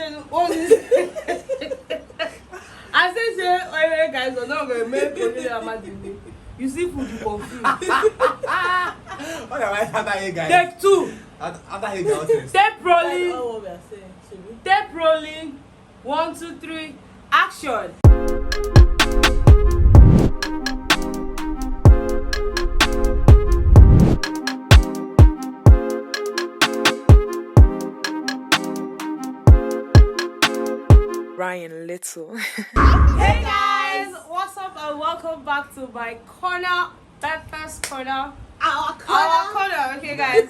I say, hey guys, we're not going to make Amadi. You see food, you confused. What am I after you guys? Take two. After you guys. Tape rolling. That's all what we are saying, Chibi. Tape rolling. 1, 2, 3. Action. Ryan Little. Hey guys, what's up and welcome back to my corner, Becca's corner. Our corner. Okay guys,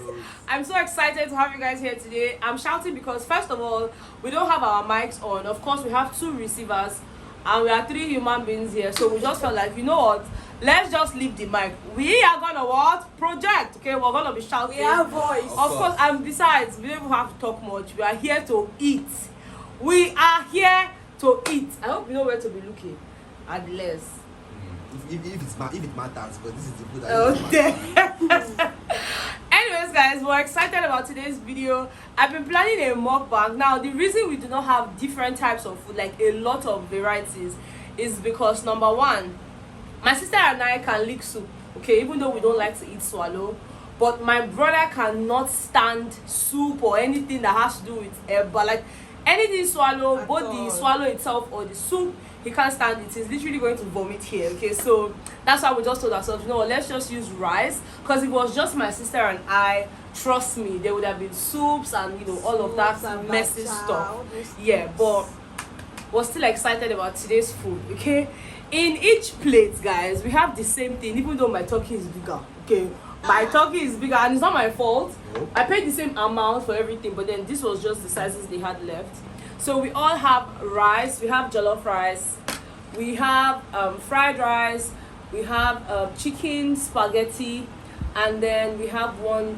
I'm so excited to have you guys here today. I'm shouting because first of all, we don't have our mics on. Of course, we have 2 receivers and we are 3 human beings here. So we just felt like, you know what? Let's just leave the mic. We are gonna what? Project. Okay, we're gonna be shouting. We have voice. Of course, and besides, we don't even have to talk much. We are here to eat. We are here to eat. I hope you know where to be looking. At less. If it matters, but this is the food that Okay. Anyways, guys, we're excited about today's video. I've been planning a mukbang. Now, the reason we do not have different types of food, like a lot of varieties, is because number one, my sister and I can lick soup. Okay, even though we don't like to eat swallow. But my brother cannot stand soup or anything that has to do with but like anything swallow, both the swallow itself or the soup, he can't stand it. He's literally going to vomit here. Okay, so that's why we just told ourselves, you know what, let's just use rice. Because if it was just my sister and I, trust me, there would have been soups and, you know, all of that messy stuff. Yeah, but we're still excited about today's food. Okay, in each plate, guys, we have the same thing, even though my turkey is bigger. Okay, my turkey is bigger and it's not my fault. Nope. I paid the same amount for everything, but then this was just the sizes they had left. So we all have rice, we have jollof rice, we have fried rice, we have chicken spaghetti, and then we have one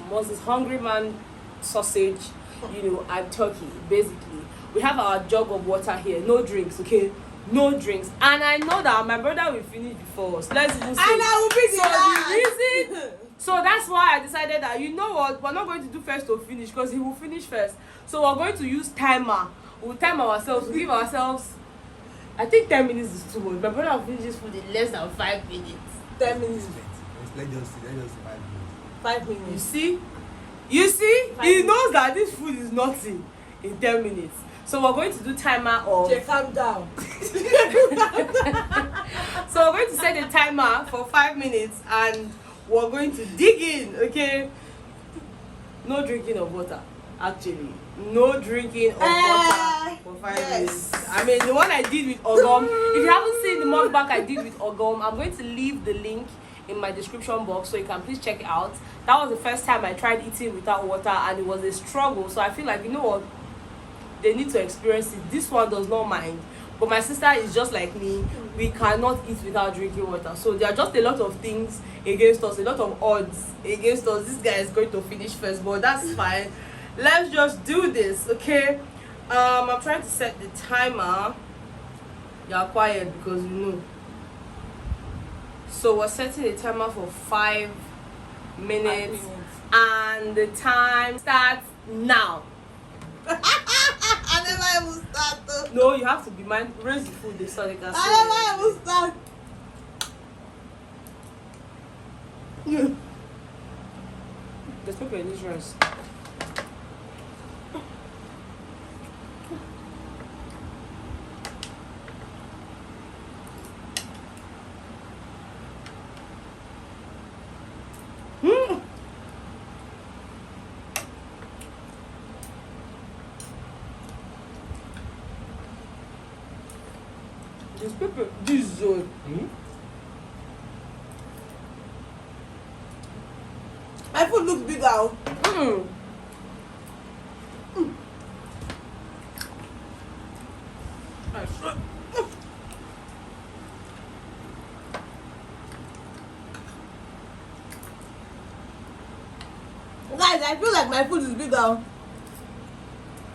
what's this, hungry man sausage, you know, and turkey. Basically, we have our jug of water here, no drinks, okay, no drinks. And I know that my brother will finish before us. Let's even say, And I will be so the reason. So that's why I decided that, you know what, we're not going to do first to finish because he will finish first. So we're going to use timer. We'll time ourselves, we'll give ourselves, I think 10 minutes is too much. My brother will finish this food in less than 5 minutes. 10 minutes. Let's just see 5 minutes. 5 You minutes. see? You see? 5 He minutes. knows that this food is nothing in 10 minutes. So we're going to do timer of... Okay, calm down. So we're going to set a timer for 5 minutes and we're going to dig in, okay? No drinking of water, actually. No drinking of water for 5 minutes. I mean, the one I did with Ogom. If you haven't seen the mukbang I did with Ogom, I'm going to leave the link in my description box so you can please check it out. That was the first time I tried eating without water and it was a struggle. So I feel like, you know what? They need to experience it. This one does not mind. But my sister is just like me. We cannot eat without drinking water. So there are just a lot of things against us, a lot of odds against us. This guy is going to finish first, but that's fine. Let's just do this, okay? I'm trying to set the timer. You're quiet because you know. So we're setting the timer for 5 minutes. And the time starts now. I never even start though. No, you have to be mindful. Raise the food, they saw the gas. I never even start. There's pepper in this rice. This pepper, this zone. My food looks big now. Guys, I feel like my food is big now.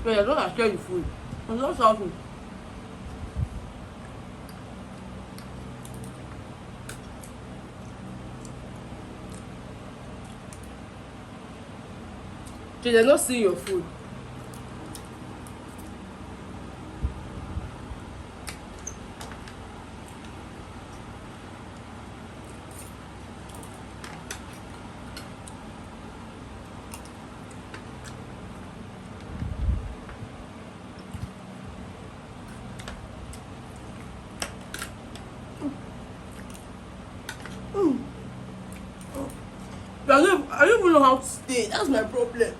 Wait, I don't share the food. I'm not shouting. They're not seeing your food. know how to stay. That's my problem.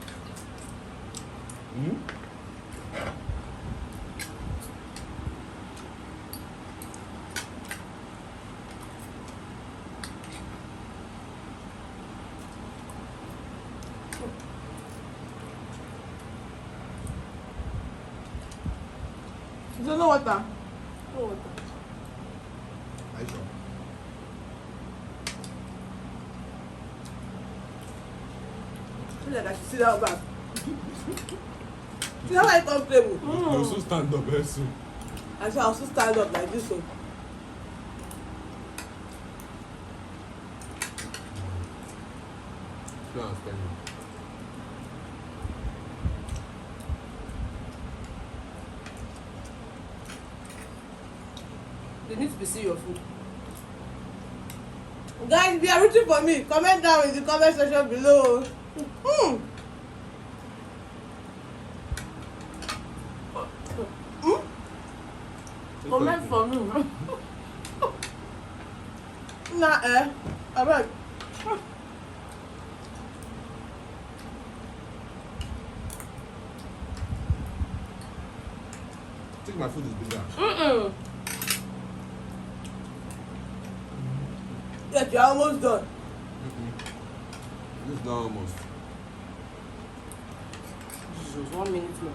Hmm? You don't know water? No water. Are you sure? I feel like I should sit down back. See how I comfortable? You also stand up very soon. I said I'll also stand up like this. So. No, I'm standing. They need to be seeing your food. Guys, if you are rooting for me, comment down in the comment section below. Comment for me. Nah, alright. I think my food is bigger. Yes, you're almost done. This is not almost. Jesus, 1 minute more.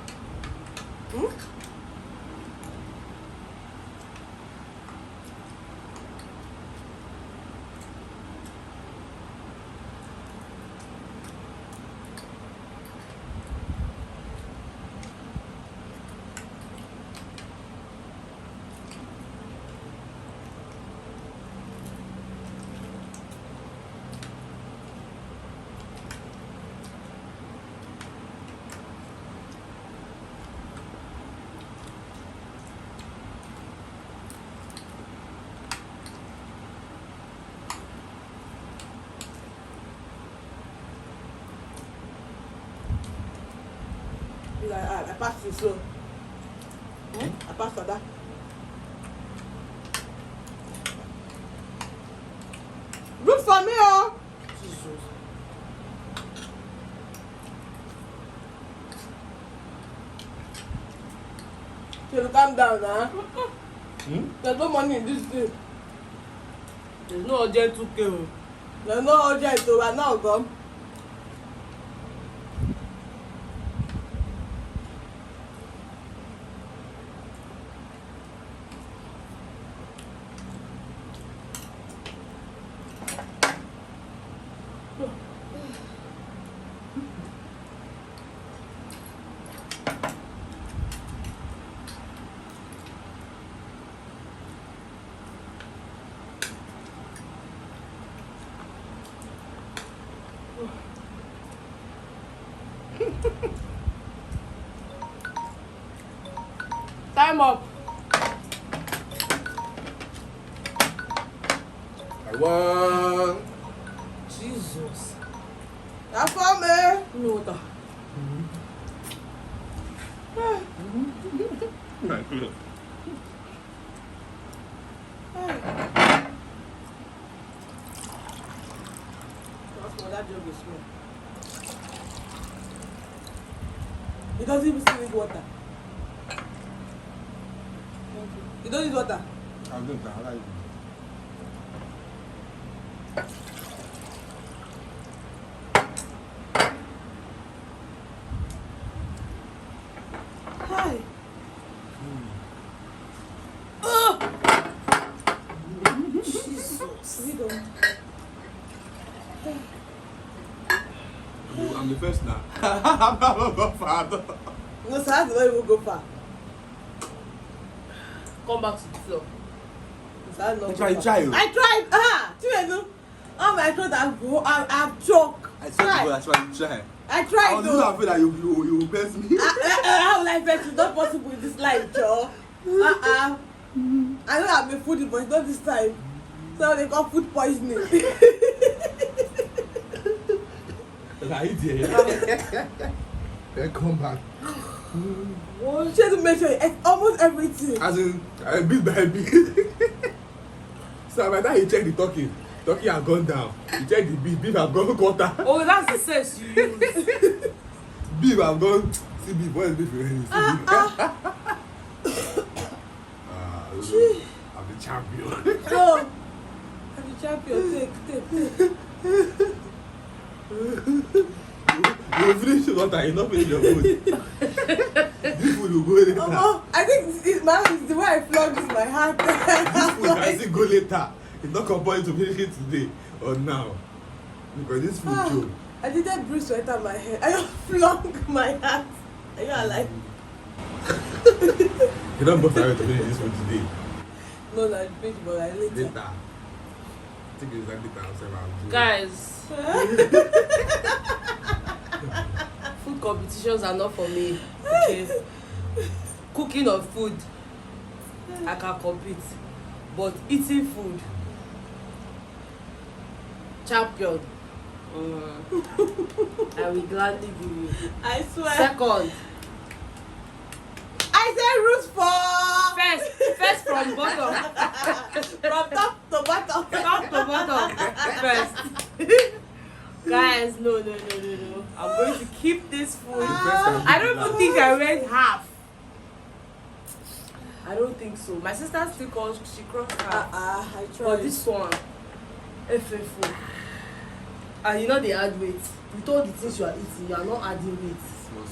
I passed it slow. I passed for that. Look for me, oh. Jesus. You calm down, huh? There's no money in this thing. There's no urgent 2K. There's no urgent, so we're not gone. Time up. I won. Jesus. That's for me. No water. My God. That jug is small. It doesn't even still need water. It doesn't need water. I'll do that. I like it. Hi. Jesus. We don't. I'm the first now. I'm not going far. No, sir, I don't even go far. Come back to the floor. Sir, no. Try. I tried. Chinedu. Oh my God, I've choked. I said to God, that's why you try. I I tried was to. not afraid that you best me. How will I bet it's not possible in this life, Joe? I know I'm a foodie, but it's not this time. So they got food poisoning. Right there. Then come back. Well, she has to make sure it's almost everything. As in, bit by bit. So by the time he checked the Turkey has gone down. You check the beef has gone quarter. Oh, that's the sense you use. Beef have gone. See beef, what is beef? See beef. I'm the champion. Oh, I'm the champion. Take. You finish your water, you not finish your food. This food will go later. Oh, I think it's the way I flog is my heart. This food can still go later. It's not compulsory to finish it today or now. Because this food joke. I didn't breathe sweat on my head. I just flung my heart. Are you alive? You don't bust away to finish this food today. No, no, I paid, but I later. Later. I think it's like later. I'll do Guys, food competitions are not for me. Okay. Cooking of food, I can compete. But eating food, champion. I will gladly give you. I swear. Second, I said root for first from bottom. from top to bottom. Top to bottom. First. Guys, no. I'm going to keep this food. I don't even think I went half. I don't think so. My sister still calls, she crossed half. I For tried. this one, FFO. And you know they add weight. With all the things you are eating, you are not adding weight. Small.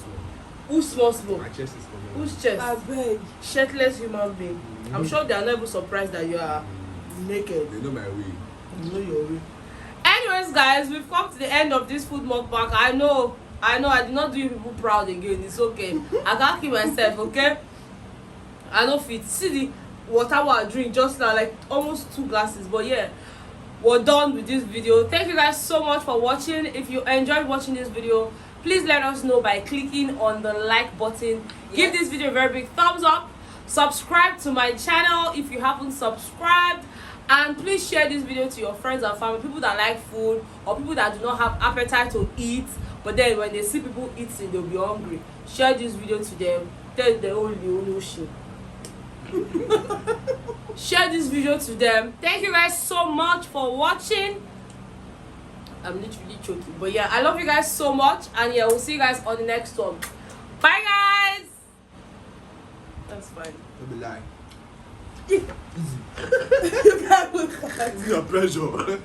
Who's small? My chest is coming. Whose chest? I beg. Shirtless human being. I'm sure they are not even surprised that you are naked. They know my way. You know your way. Anyways, guys, we've come to the end of this food mukbang. I know, I did not do you people proud again. It's okay. I can't keep myself, okay? I know fit. See the water I drink just now, like almost 2 glasses. But yeah, we're done with this video. Thank you guys so much for watching. If you enjoyed watching this video, please let us know by clicking on the like button. Give this video a very big thumbs up. Subscribe to my channel if you haven't subscribed. And please share this video to your friends and family, people that like food or people that do not have appetite to eat, but then when they see people eating, they'll be hungry. Share this video to them. Tell them only shit. Share this video to them. Thank you guys so much for watching. I'm literally choking, but yeah, I love you guys so much, and yeah, we'll see you guys on the next one. Bye guys. That's fine. Don't be lying. You can't look at Your pressure.